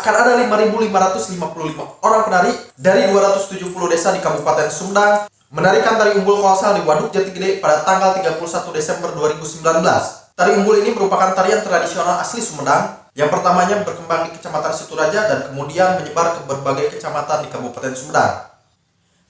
akan ada 5.555 orang penari dari 270 desa di Kabupaten Sumedang menarikan tari umbul kolosal di Waduk Jati Gede pada tanggal 31 Desember 2019. Tari umbul ini merupakan tarian tradisional asli Sumedang yang pertamanya berkembang di Kecamatan Situraja dan kemudian menyebar ke berbagai kecamatan di Kabupaten Sumedang.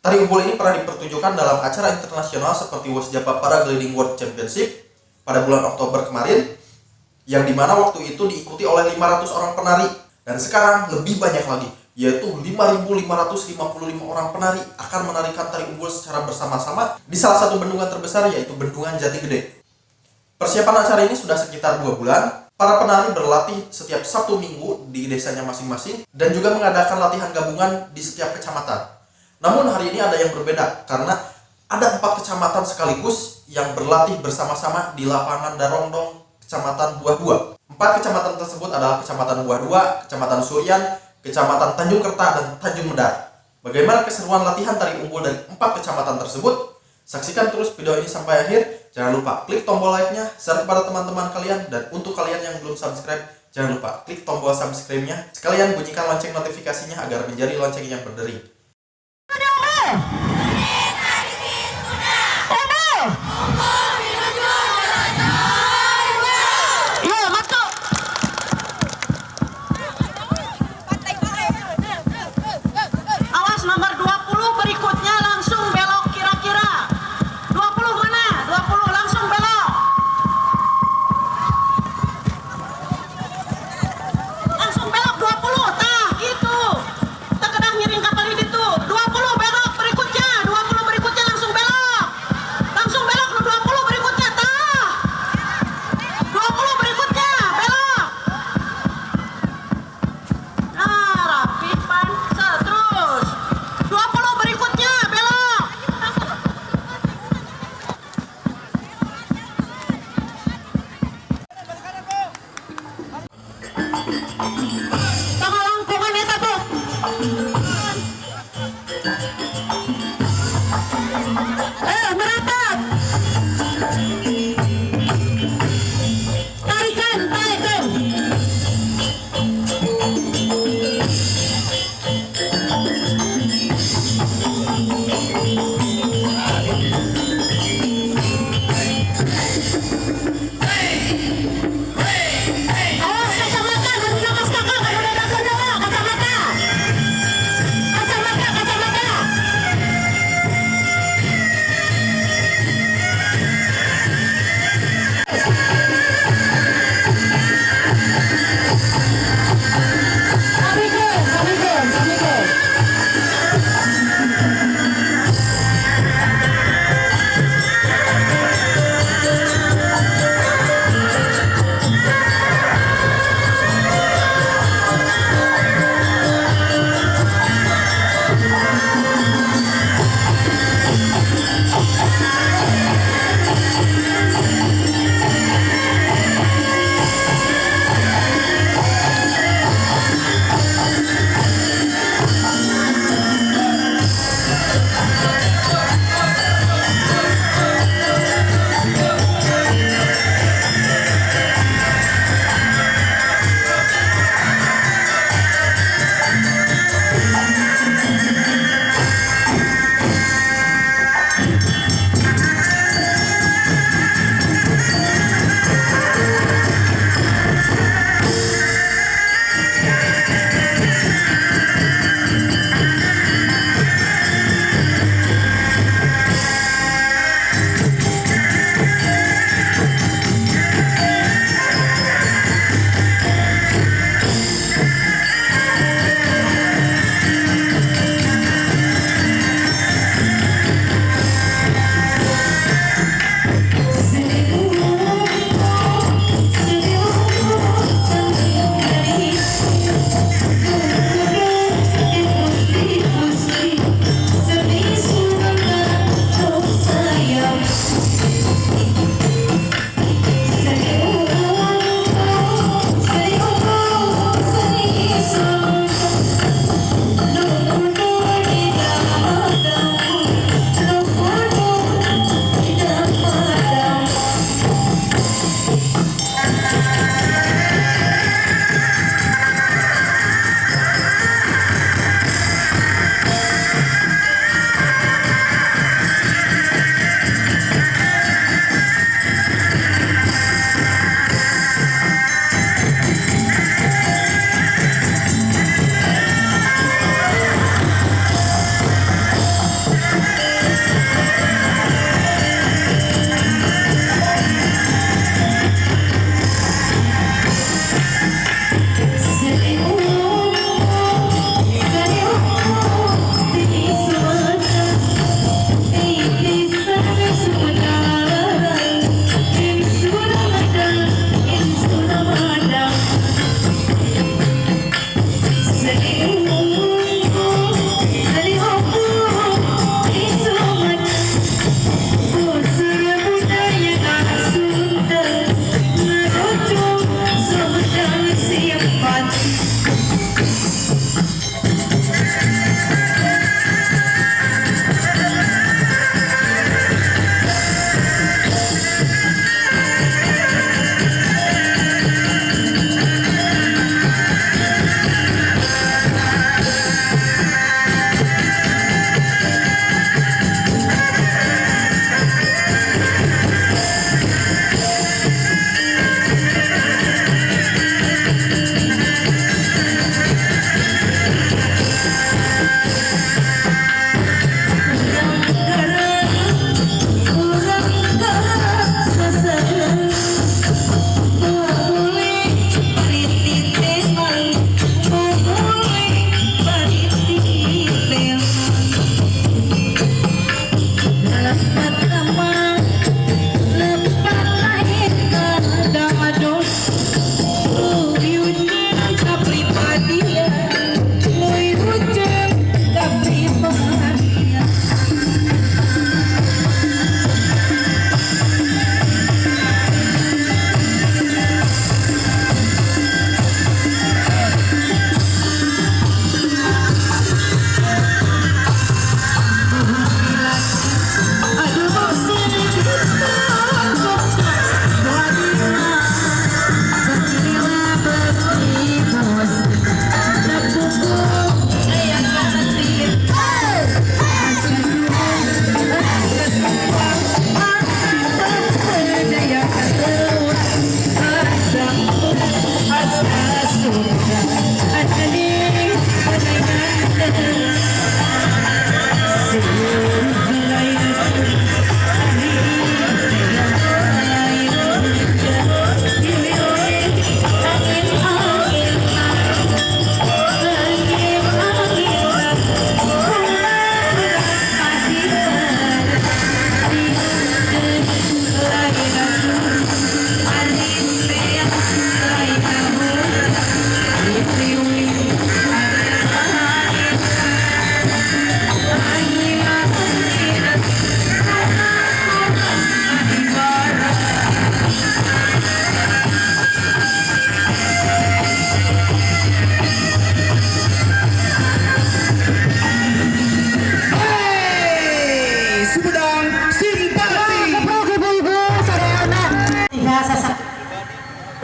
Tari umbul ini pernah dipertunjukkan dalam acara internasional seperti Westjava Para Gliding World Championship pada bulan Oktober kemarin, yang dimana waktu itu diikuti oleh 500 orang penari. Dan sekarang lebih banyak lagi, yaitu 5.555 orang penari akan menarikan tari umbul secara bersama-sama di salah satu bendungan terbesar, yaitu Bendungan Jati Gede. Persiapan acara ini sudah sekitar 2 bulan. Para penari berlatih setiap Sabtu Minggu di desanya masing-masing dan juga mengadakan latihan gabungan di setiap kecamatan. Namun hari ini ada yang berbeda karena ada 4 kecamatan sekaligus yang berlatih bersama-sama di lapangan Darongdong, Kecamatan Buah 2. 4 kecamatan tersebut adalah Kecamatan Buah 2, Kecamatan Suryan, Kecamatan Tanjung Kerta, dan Tanjung Medar. Bagaimana keseruan latihan tari umbul dari 4 kecamatan tersebut? Saksikan terus video ini sampai akhir. Jangan lupa klik tombol like-nya, share kepada teman-teman kalian, dan untuk kalian yang belum subscribe, jangan lupa klik tombol subscribe-nya. Sekalian bunyikan lonceng notifikasinya agar menjadi lonceng yang berdering.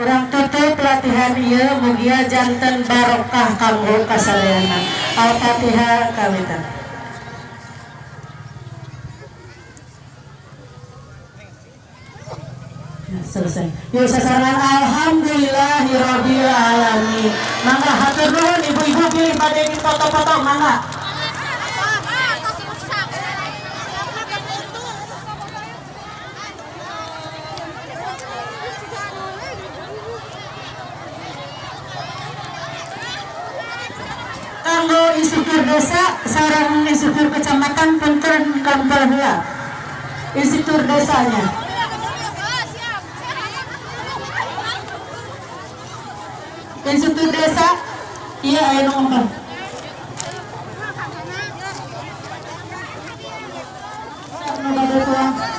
Urang tutup latihan ieu mugia janten barokah kanggo kasalehna. Al-Fatihah kawitan. Selesai. Yuk sasaran alhamdulillahirabbil alamin. Mangga hatur nuhun ibu-ibu pilih pada di foto-foto mangga. Kanggo instruktur desa sareng instruktur kecamatan punten kampung heula. Instruktur desanya. Instruktur desa, iya ayo ngomong. Terima kasih.